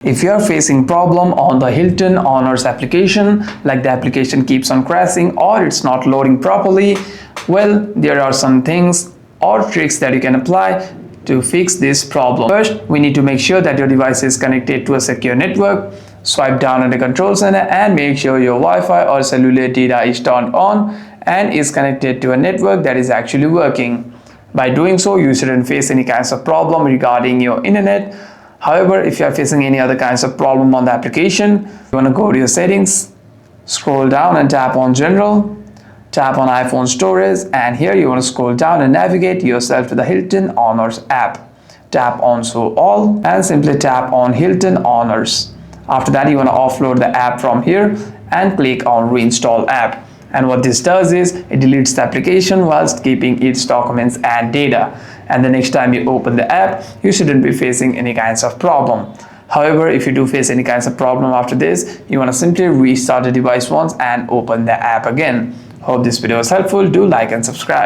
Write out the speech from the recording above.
If you are facing problem on the Hilton Honors application, like the application keeps on crashing or it's not loading properly, well, there are some things or tricks that you can apply to fix this problem. First, we need to make sure that your device is connected to a secure network. Swipe down on the control center and make sure your Wi-Fi or cellular data is turned on and is connected to a network that is actually working. By doing so, you shouldn't face any kinds of problem regarding your internet. However, if you are facing any other kinds of problem on the application, you want to go to your settings, scroll down and tap on general, tap on iPhone storage, and here you want to scroll down and navigate yourself to the Hilton Honors app. Tap on show all and simply tap on Hilton Honors. After that, you want to offload the app from here and click on reinstall app. And what this does is it deletes the application whilst keeping its documents and data. And the next time you open the app, you shouldn't be facing any kinds of problem. However, if you do face any kinds of problem after this, you want to simply restart the device once and open the app again. Hope this video was helpful. Do like and subscribe.